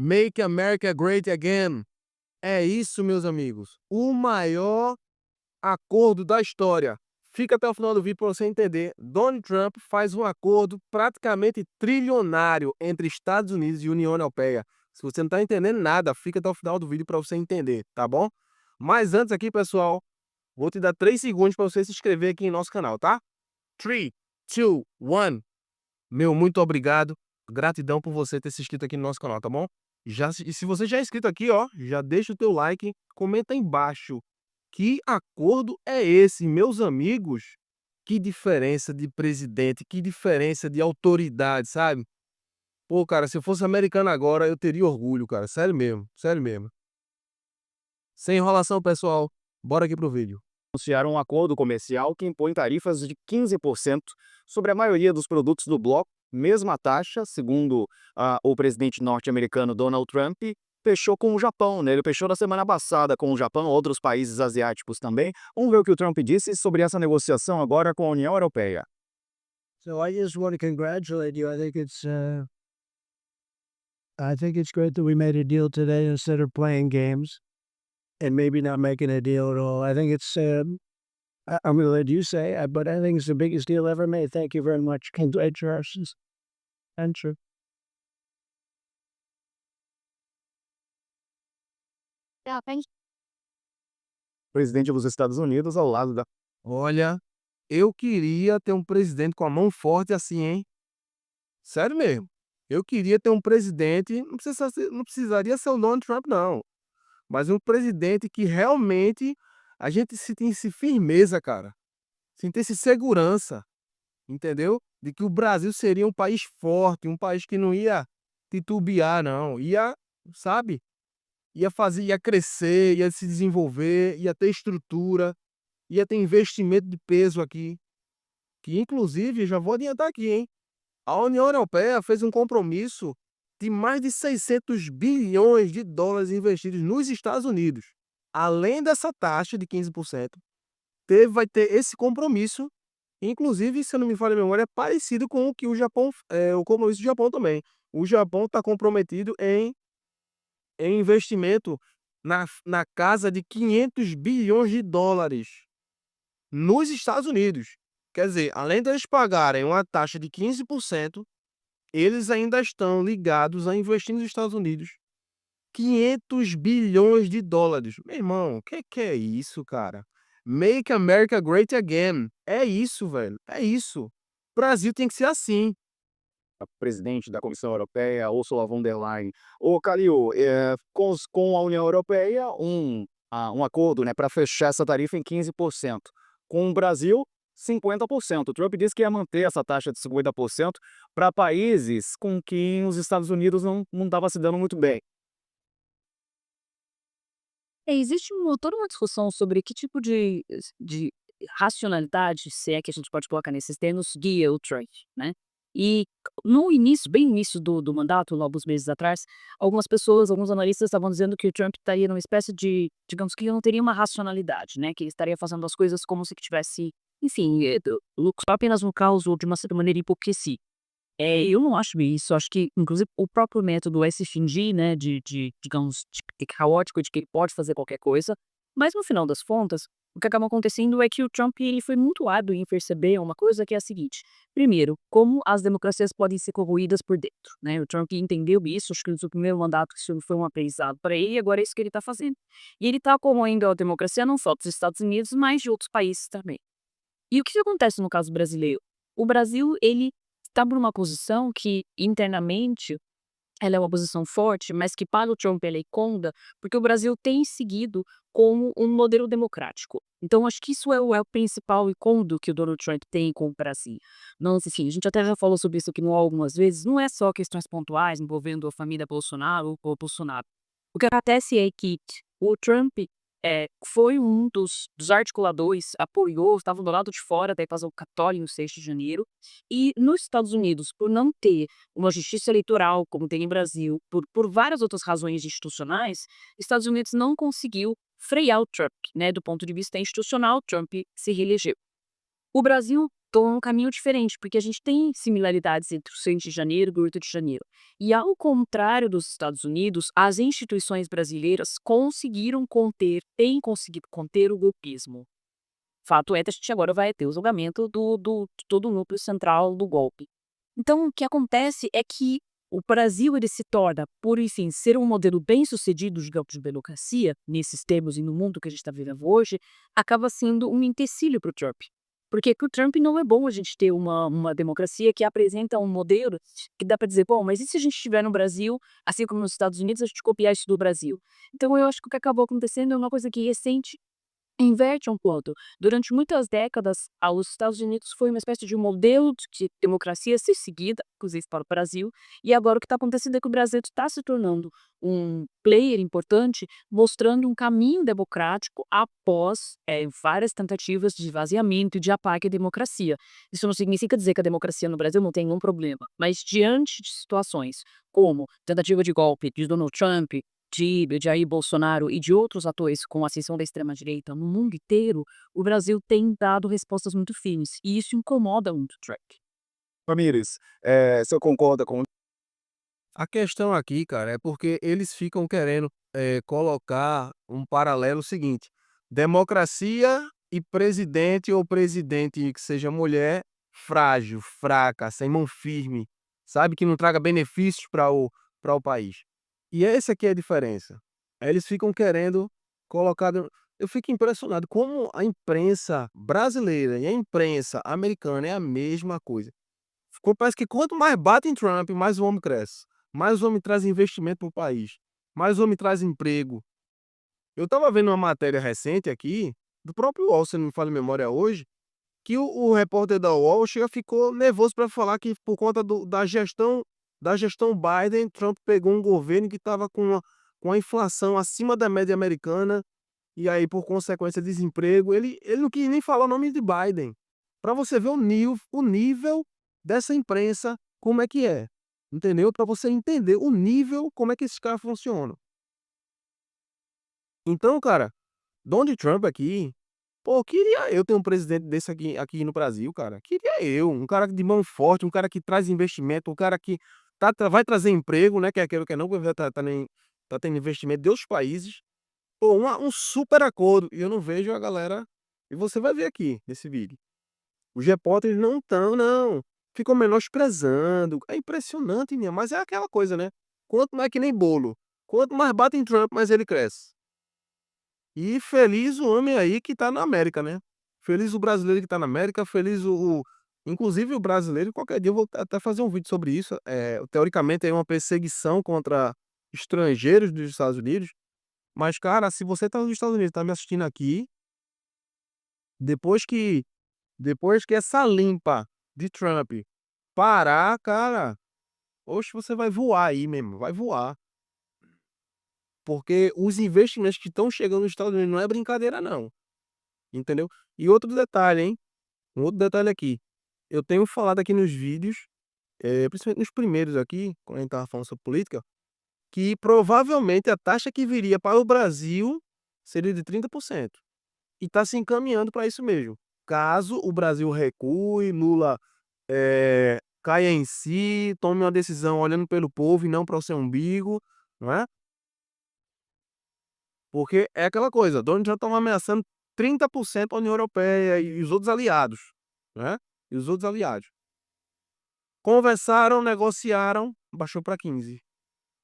Make America Great Again. É isso, meus amigos. O maior acordo da história. Fica até o final do vídeo para você entender. Donald Trump faz um acordo praticamente trilionário entre Estados Unidos e União Europeia. Se você não está entendendo nada, fica até o final do vídeo para você entender, tá bom? Mas antes aqui, pessoal, vou te dar 3 segundos para você se inscrever aqui em nosso canal, tá? 3, 2, 1. Meu, muito obrigado. Gratidão por você ter se inscrito aqui no nosso canal, tá bom? E se você já é inscrito aqui, ó, já deixa o teu like, comenta aí embaixo. Que acordo é esse, meus amigos? Que diferença de presidente, que diferença de autoridade, sabe? Pô, cara, se eu fosse americano agora, eu teria orgulho, cara. Sério mesmo, sério mesmo. Sem enrolação, pessoal. Bora aqui pro vídeo. Anunciaram um acordo comercial que impõe tarifas de 15% sobre a maioria dos produtos do bloco, mesma taxa, segundo o presidente norte-americano Donald Trump, fechou com o Japão, né? Ele fechou na semana passada com o Japão, outros países asiáticos também. Vamos ver o que o Trump disse sobre essa negociação agora com a União Europeia. So I just want to congratulate you. I think it's great that we made a deal today instead of playing games and maybe not making a deal at all. I think it's I'm going to let you say, but I think it's the biggest deal ever made. Thank you very much. Congratulations. Answer. Yeah, thank Presidente dos Estados Unidos ao lado da Olha, eu queria ter um presidente com a mão forte assim, hein? Sério mesmo. Eu queria ter um presidente, não precisaria ser o Donald Trump, não. Mas um presidente que realmente a gente sentisse firmeza, cara. Sentisse segurança, entendeu? De que o Brasil seria um país forte, um país que não ia titubear, não. Ia, sabe? Ia crescer, ia se desenvolver, ia ter estrutura, ia ter investimento de peso aqui. Que inclusive, já vou adiantar aqui, hein? A União Europeia fez um compromisso de mais de 600 bilhões de dólares investidos nos Estados Unidos. Além dessa taxa de 15%, vai ter esse compromisso. Inclusive, se eu não me falha a memória, é parecido com o que o Japão, o compromisso do Japão também. O Japão está comprometido em investimento na casa de 500 bilhões de dólares nos Estados Unidos. Quer dizer, além deles pagarem uma taxa de 15%, eles ainda estão ligados a investir nos Estados Unidos 500 bilhões de dólares. Meu irmão, que é isso, cara? Make America Great Again. É isso, velho. É isso. O Brasil tem que ser assim. presidente da Comissão Europeia, Ursula von der Leyen. Ô, Calil, com a União Europeia, um acordo, né, para fechar essa tarifa em 15%. Com o Brasil, 50%. O Trump disse que ia manter essa taxa de 50% para países com quem os Estados Unidos não estava se dando muito bem. existe toda uma discussão sobre que tipo de racionalidade, se é que a gente pode colocar nesses termos, guia o Trump, né? E no início, bem no início do mandato, lá alguns meses atrás, algumas pessoas, alguns analistas estavam dizendo que o Trump estaria numa espécie de, digamos que não teria uma racionalidade, né? Que ele estaria fazendo as coisas como se tivesse, enfim, só apenas um caos ou de uma certa maneira hipocrisia. Eu não acho isso, acho que inclusive o próprio método é se fingir, né, digamos, de caótico, de que ele pode fazer qualquer coisa, mas no final das contas, o que acaba acontecendo é que o Trump ele foi muito hábil em perceber uma coisa que é a seguinte: primeiro, como as democracias podem ser corroídas por dentro, né? O Trump entendeu isso, acho que no seu primeiro mandato isso foi um aprendizado para ele, e agora é isso que ele está fazendo. E ele está corroendo a democracia não só dos Estados Unidos, mas de outros países também. E o que acontece no caso brasileiro? O Brasil, ele está por uma posição que, internamente, ela é uma posição forte, mas que para o Trump ela é cômoda, porque o Brasil tem seguido como um modelo democrático. Então, acho que isso é o principal incômodo que o Donald Trump tem com o Brasil. Não, assim, a gente até já falou sobre isso aqui algumas vezes, não é só questões pontuais envolvendo a família Bolsonaro ou Bolsonaro. O que acontece é que o Trump foi um dos articuladores, apoiou, estava do lado de fora da invasão católica no 6 de janeiro, e nos Estados Unidos, por não ter uma justiça eleitoral como tem em Brasil, por várias outras razões institucionais, Estados Unidos não conseguiu frear o Trump, né, do ponto de vista institucional, Trump se reelegeu. O Brasil tomou um caminho diferente, porque a gente tem similaridades entre o 6 de janeiro e o 8 de janeiro. E ao contrário dos Estados Unidos, as instituições brasileiras têm conseguido conter o golpismo. Fato é que a gente agora vai ter o julgamento de todo o núcleo central do golpe. Então, o que acontece é que o Brasil ele se torna, por enfim, ser um modelo bem-sucedido de democracia, nesses termos e no mundo que a gente está vivendo hoje, acaba sendo um empecilho para o Trump. Porque para o Trump não é bom a gente ter uma democracia que apresenta um modelo que dá para dizer, bom, mas e se a gente estiver no Brasil, assim como nos Estados Unidos, a gente copiar isso do Brasil? Então, eu acho que o que acabou acontecendo é uma coisa que recente inverte um ponto. Durante muitas décadas, os Estados Unidos foi uma espécie de modelo de democracia a ser seguida, inclusive para o Brasil, e agora o que está acontecendo é que o Brasil está se tornando um player importante, mostrando um caminho democrático após várias tentativas de esvaziamento e de ataque à democracia. Isso não significa dizer que a democracia no Brasil não tem nenhum problema, mas diante de situações como tentativa de golpe de Donald Trump, de Jair Bolsonaro e de outros atores com ascensão da extrema-direita no mundo inteiro, o Brasil tem dado respostas muito firmes, e isso incomoda muito o Trump. Ramires, o senhor concorda com A questão aqui, cara, é porque eles ficam querendo colocar um paralelo seguinte: democracia e presidente ou presidente que seja mulher frágil, fraca, sem mão firme, sabe, que não traga benefícios para o país. E essa aqui é a diferença. Aí eles ficam querendo colocar. Eu fico impressionado como a imprensa brasileira e a imprensa americana é a mesma coisa. Parece que quanto mais bate em Trump, mais o homem cresce. Mais o homem traz investimento para o país. Mais o homem traz emprego. Eu estava vendo uma matéria recente aqui, do próprio UOL, se não me falha a memória hoje, que o repórter da UOL ficou nervoso para falar que por conta da gestão Biden, Trump pegou um governo que estava com a inflação acima da média americana, e aí, por consequência, desemprego. Ele não quis nem falar o nome de Biden. Para você ver o nível dessa imprensa, como é que é. Entendeu? Para você entender o nível, como é que esses caras funcionam. Então, cara, Donald Trump aqui, pô, queria eu ter um presidente desse aqui no Brasil, cara. Queria eu, um cara de mão forte, um cara que traz investimento, um cara que vai trazer emprego, né? Quer queira ou quer não, porque tá tendo investimento de outros países. Pô, um super acordo. E eu não vejo a galera. E você vai ver aqui nesse vídeo. Os repórteres não estão, não. Ficam menosprezando. É impressionante, né? Mas é aquela coisa, né? Quanto mais que nem bolo. Quanto mais bate em Trump, mais ele cresce. E feliz o homem aí que tá na América, né? Feliz o brasileiro que tá na América, feliz inclusive o brasileiro, qualquer dia eu vou até fazer um vídeo sobre isso. Teoricamente é uma perseguição contra estrangeiros dos Estados Unidos. Mas, cara, se você tá nos Estados Unidos, tá me assistindo aqui, depois que essa limpa de Trump parar, cara, oxe, você vai voar aí mesmo, vai voar. Porque os investimentos que estão chegando nos Estados Unidos não é brincadeira não, entendeu? E outro detalhe, hein, um outro detalhe aqui, eu tenho falado aqui nos vídeos, principalmente nos primeiros aqui, quando a gente estava falando sobre política, que provavelmente a taxa que viria para o Brasil seria de 30%. E está se encaminhando para isso mesmo. Caso o Brasil recue, Lula caia em si, tome uma decisão olhando pelo povo e não para o seu umbigo, não é? Porque é aquela coisa, Donald Trump estava ameaçando 30% a União Europeia e os outros aliados, né? E os outros aliados. Conversaram, negociaram, baixou para 15,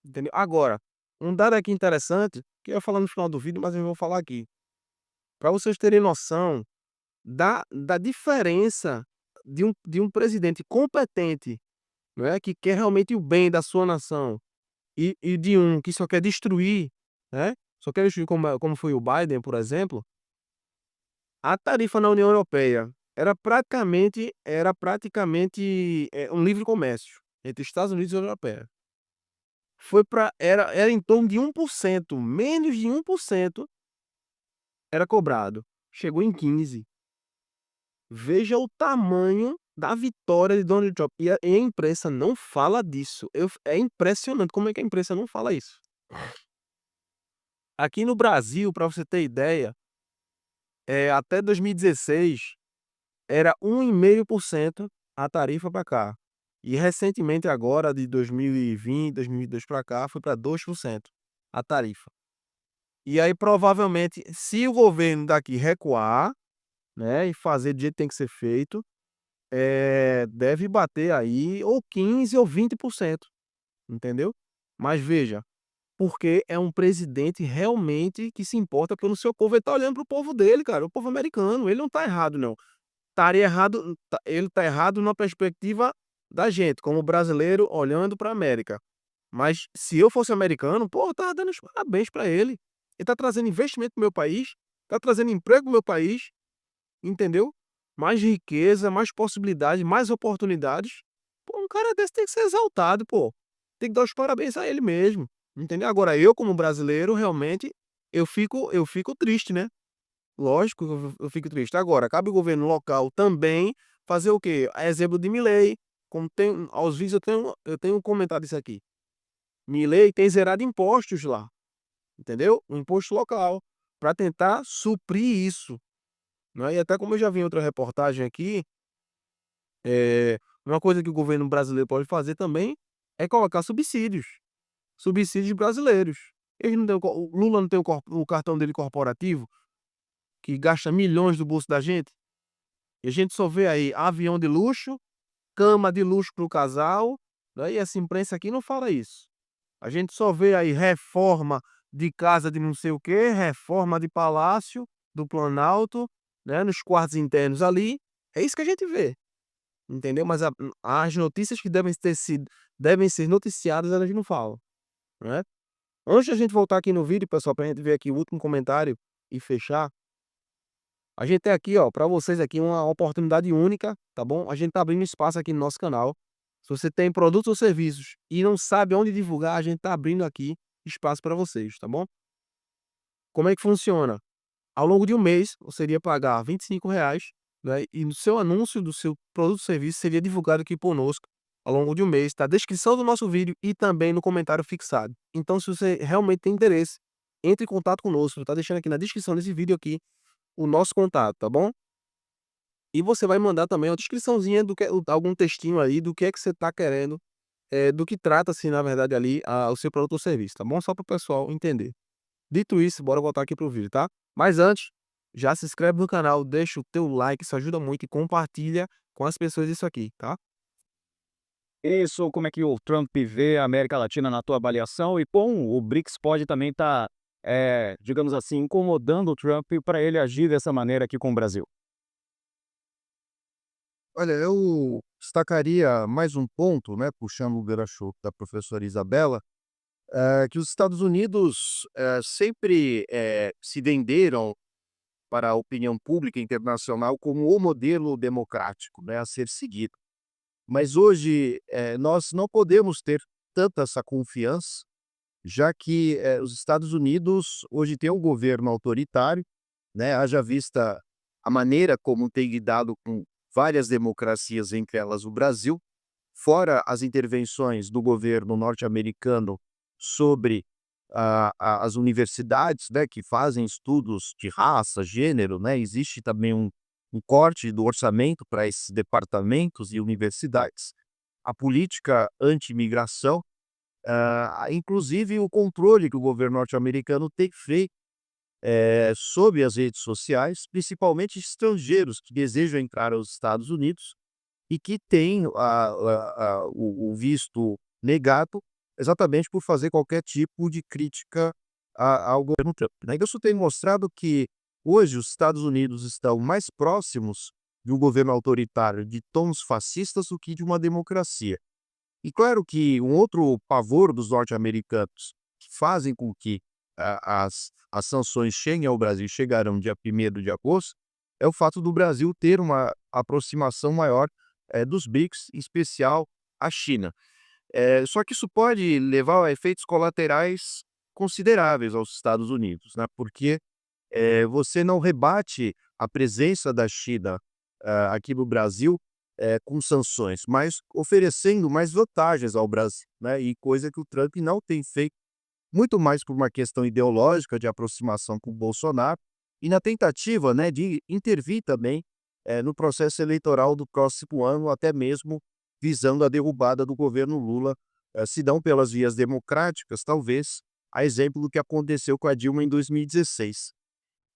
entendeu? Agora, um dado aqui interessante, que eu ia falar no final do vídeo, mas eu vou falar aqui. Para vocês terem noção da diferença de um presidente competente, não é, que quer realmente o bem da sua nação, e de um que só quer destruir, né, só quer destruir como foi o Biden, por exemplo. A tarifa na União Europeia era praticamente um livre comércio entre Estados Unidos e União Europeia. Era em torno de 1%, menos de 1% era cobrado. Chegou em 15%. Veja o tamanho da vitória de Donald Trump. E a imprensa não fala disso. É impressionante como é que a imprensa não fala isso. Aqui no Brasil, para você ter ideia, até 2016, era 1,5% a tarifa para cá. E recentemente agora, de 2020, 2022 para cá, foi para 2% a tarifa. E aí provavelmente, se o governo daqui recuar, né, e fazer do jeito que tem que ser feito, deve bater aí ou 15 ou 20%, entendeu? Mas veja, porque é um presidente realmente que se importa pelo seu povo, ele tá olhando para o povo dele, cara, o povo americano, ele não tá errado não. Estaria errado, ele tá errado na perspectiva da gente, como brasileiro olhando para a América. Mas se eu fosse americano, pô, eu tava dando os parabéns para ele. Ele tá trazendo investimento para o meu país, tá trazendo emprego para o meu país, entendeu? Mais riqueza, mais possibilidades, mais oportunidades. Pô, um cara desse tem que ser exaltado, pô. Tem que dar os parabéns a ele mesmo, entendeu? Agora eu como brasileiro, realmente, eu fico triste, né? Lógico que eu fico triste. Agora, cabe o governo local também fazer o quê? A exemplo de Milei, como tem aos vídeos eu tenho comentado isso aqui. Milei tem zerado impostos lá, entendeu? O imposto local, para tentar suprir isso, né? E até como eu já vi em outra reportagem aqui, uma coisa que o governo brasileiro pode fazer também é colocar subsídios, subsídios brasileiros. Eles não têm o Lula não tem o cartão dele corporativo, que gasta milhões do bolso da gente? E a gente só vê aí avião de luxo, cama de luxo para o casal, né, e essa imprensa aqui não fala isso. A gente só vê aí reforma de casa de não sei o quê, reforma de palácio do Planalto, né, nos quartos internos ali, é isso que a gente vê, entendeu? Mas as notícias que devem ser noticiadas, elas não falam, né. Antes da gente voltar aqui no vídeo, pessoal, pra gente ver aqui o último comentário e fechar, a gente tem aqui, ó, para vocês aqui uma oportunidade única, tá bom? A gente tá abrindo espaço aqui no nosso canal. Se você tem produtos ou serviços e não sabe onde divulgar, a gente tá abrindo aqui espaço para vocês, tá bom? Como é que funciona? Ao longo de um mês, você iria pagar R$ 25, né? E no seu anúncio do seu produto ou serviço seria divulgado aqui conosco ao longo de um mês, tá? Descrição do nosso vídeo e também no comentário fixado. Então, se você realmente tem interesse, entre em contato conosco. Tá deixando aqui na descrição desse vídeo aqui o nosso contato, tá bom? E você vai mandar também uma descriçãozinha do que algum textinho aí do que é que você está querendo, do que trata-se, na verdade, ali, o seu produto ou serviço, tá bom? Só para o pessoal entender. Dito isso, bora voltar aqui pro vídeo, tá? Mas antes, já se inscreve no canal, deixa o teu like, isso ajuda muito e compartilha com as pessoas isso aqui, tá? Isso, como é que o Trump vê a América Latina na tua avaliação? E bom, o BRICS pode também estar, digamos assim, incomodando o Trump para ele agir dessa maneira aqui com o Brasil. Olha, eu destacaria mais um ponto, né, puxando o gancho da professora Isabela, que os Estados Unidos, sempre, se venderam para a opinião pública internacional como o modelo democrático, né, a ser seguido. Mas hoje, nós não podemos ter tanta essa confiança, já que, os Estados Unidos hoje têm um governo autoritário, né, haja vista a maneira como tem lidado com várias democracias, entre elas o Brasil, fora as intervenções do governo norte-americano sobre as universidades, né, que fazem estudos de raça, gênero, né, existe também um corte do orçamento para esses departamentos e universidades. A política anti-imigração, inclusive o controle que o governo norte-americano tem feito sobre as redes sociais, principalmente estrangeiros que desejam entrar aos Estados Unidos e que têm o visto negado exatamente por fazer qualquer tipo de crítica ao governo Trump, né. Isso tem mostrado que hoje os Estados Unidos estão mais próximos de um governo autoritário de tons fascistas do que de uma democracia. E claro que um outro pavor dos norte-americanos, que fazem com que as sanções cheguem ao Brasil, chegarão dia 1º de agosto, é o fato do Brasil ter uma aproximação maior, dos BRICS, em especial a China. Só que isso pode levar a efeitos colaterais consideráveis aos Estados Unidos, né, porque, você não rebate a presença da China, aqui no Brasil, com sanções, mas oferecendo mais vantagens ao Brasil, né, e coisa que o Trump não tem feito, muito mais por uma questão ideológica de aproximação com o Bolsonaro e na tentativa, né, de intervir também no processo eleitoral do próximo ano, até mesmo visando a derrubada do governo Lula, se não pelas vias democráticas, talvez, a exemplo do que aconteceu com a Dilma em 2016.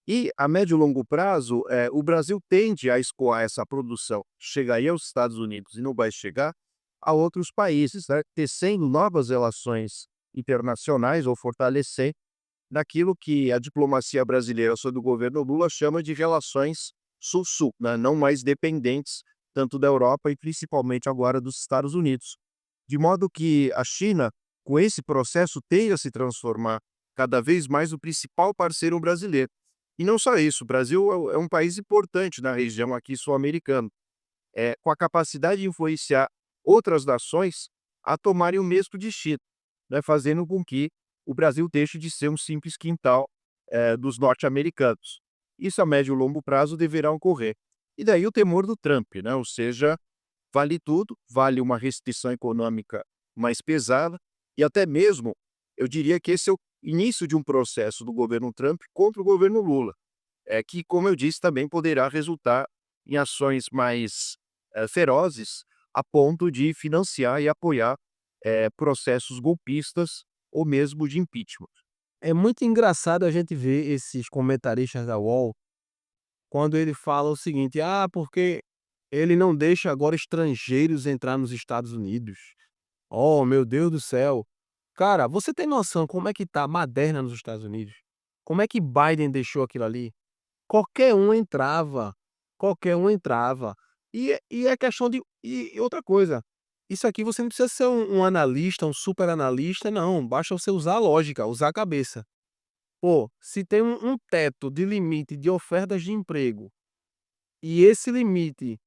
E a médio e longo prazo, o Brasil tende a escoar essa produção. Chegaria aos Estados Unidos e não vai chegar a outros países, né, tecendo novas relações internacionais ou fortalecer naquilo que a diplomacia brasileira sob o governo Lula chama de relações sul-sul, né, não mais dependentes tanto da Europa e principalmente agora dos Estados Unidos. De modo que a China, com esse processo, tende a se transformar cada vez mais o principal parceiro brasileiro. E não só isso, o Brasil é um país importante na região aqui sul-americana, com a capacidade de influenciar outras nações a tomarem o mesmo destino, né, fazendo com que o Brasil deixe de ser um simples quintal dos norte-americanos. Isso a médio e longo prazo deverá ocorrer. E daí o temor do Trump, né? Ou seja, vale tudo, vale uma restrição econômica mais pesada, e até mesmo, eu diria que esse é o início de um processo do governo Trump contra o governo Lula, que, como eu disse, também poderá resultar em ações mais ferozes, a ponto de financiar e apoiar processos golpistas ou mesmo de impeachment. É muito engraçado a gente ver esses comentaristas da UOL quando ele fala o seguinte: "Ah, porque ele não deixa agora estrangeiros entrar nos Estados Unidos. Oh, meu Deus do céu". Cara, você tem noção como é que tá a baderna nos Estados Unidos? Como é que Biden deixou aquilo ali? Qualquer um entrava, qualquer um entrava. E é questão de e outra coisa, isso aqui você não precisa ser um analista, um super analista, não, basta você usar a lógica, usar a cabeça. Pô, se tem um teto de limite de ofertas de emprego, e esse limite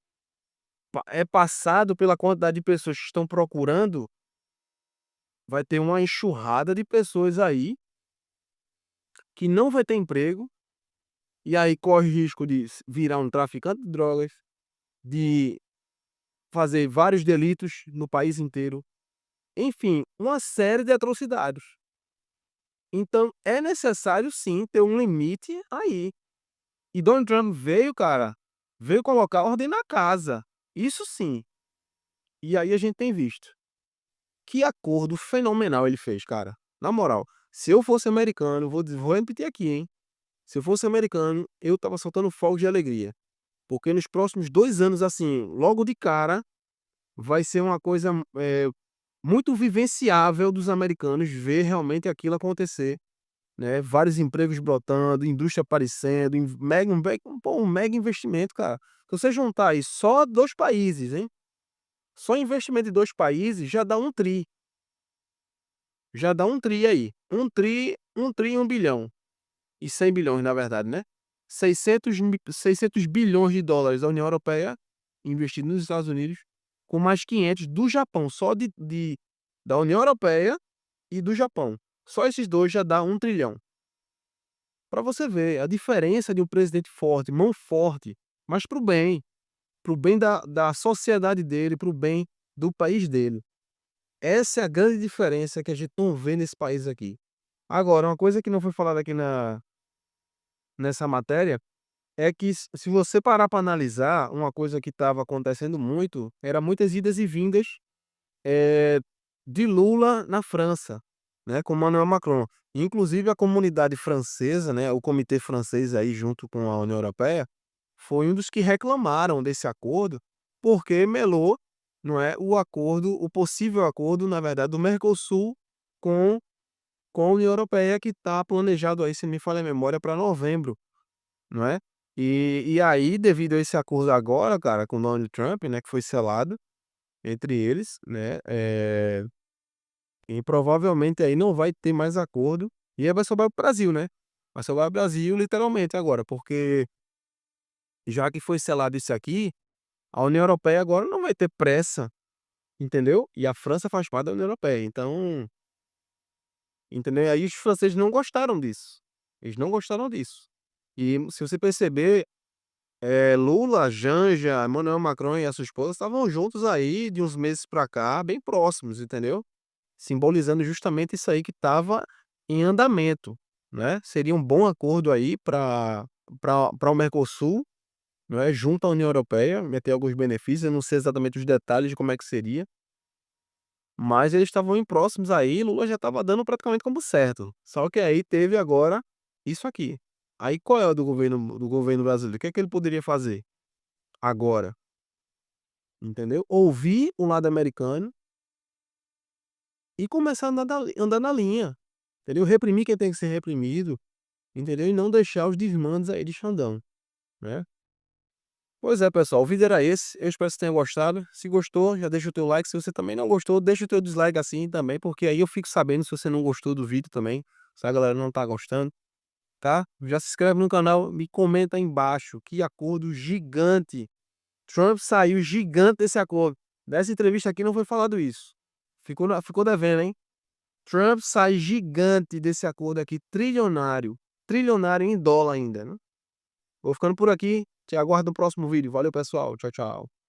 é passado pela quantidade de pessoas que estão procurando, vai ter uma enxurrada de pessoas aí que não vai ter emprego, e aí corre risco de virar um traficante de drogas, de fazer vários delitos no país inteiro, enfim, uma série de atrocidades. Então é necessário sim ter um limite aí. E Donald Trump veio, cara, veio colocar ordem na casa, isso sim. E aí a gente tem visto. Que acordo fenomenal ele fez, cara. Na moral, se eu fosse americano, vou repetir aqui, hein. Se eu fosse americano, eu estava soltando fogos de alegria, porque nos próximos 2 anos, assim, logo de cara, vai ser uma coisa, muito vivenciável dos americanos ver realmente aquilo acontecer, né, vários empregos brotando, indústria aparecendo, um mega investimento, cara. Se você juntar aí só 2 países, hein, só investimento de 2 países já dá um tri. Já dá um tri aí. Um tri e 1 bilhão. E 100 bilhões, na verdade, né? 600 bilhões de dólares da União Europeia investido nos Estados Unidos, com mais 500 do Japão, só da União Europeia e do Japão. Só esses dois já dá 1 trilhão. Para você ver a diferença de um presidente forte, mão forte, mas para o bem da sociedade dele, para o bem do país dele. Essa é a grande diferença que a gente não vê nesse país aqui. Agora, uma coisa que não foi falada aqui nessa matéria, é que se você parar para analisar, uma coisa que estava acontecendo muito, era muitas idas e vindas, eh, de Lula na França, né, com Emmanuel Macron. Inclusive a comunidade francesa, né, o comitê francês aí junto com a União Europeia, foi um dos que reclamaram desse acordo, porque melou, não é, o possível acordo, na verdade, do Mercosul com com a União Europeia, que está planejado aí, se não me falha a memória, para novembro, não é. E aí, devido a esse acordo agora, cara, com o Donald Trump, né, que foi selado entre eles, né, e provavelmente aí não vai ter mais acordo, e aí vai sobrar o Brasil, né. Vai sobrar o Brasil literalmente agora, porque já que foi selado isso aqui, a União Europeia agora não vai ter pressa, entendeu. E a França faz parte da União Europeia, então, entendeu. E aí os franceses não gostaram disso, eles não gostaram disso. E se você perceber, Lula, Janja, Emmanuel Macron e a sua esposa estavam juntos aí de uns meses pra cá, bem próximos, entendeu. Simbolizando justamente isso aí que estava em andamento, né. Seria um bom acordo aí para o Mercosul, não é, junto à União Europeia, ia ter alguns benefícios, eu não sei exatamente os detalhes de como é que seria, mas eles estavam em próximos aí, Lula já estava dando praticamente como certo. Só que aí teve agora isso aqui. Aí qual é o do governo brasileiro? O que é que ele poderia fazer agora? Entendeu? Ouvir o lado americano e começar a andar na linha, entendeu? Reprimir quem tem que ser reprimido, entendeu? E não deixar os desmandos aí de Xandão, né? Pois é, pessoal, o vídeo era esse. Eu espero que você tenha gostado. Se gostou, já deixa o teu like. Se você também não gostou, deixa o teu dislike assim também, porque aí eu fico sabendo se você não gostou do vídeo também, se a galera não tá gostando, tá? Já se inscreve no canal, me comenta aí embaixo. Que acordo gigante. Trump saiu gigante desse acordo. Nessa entrevista aqui não foi falado isso. Ficou devendo, hein? Trump sai gigante desse acordo aqui, trilionário. Trilionário em dólar ainda, né? Vou ficando por aqui. Te aguardo no próximo vídeo. Valeu, pessoal. Tchau, tchau.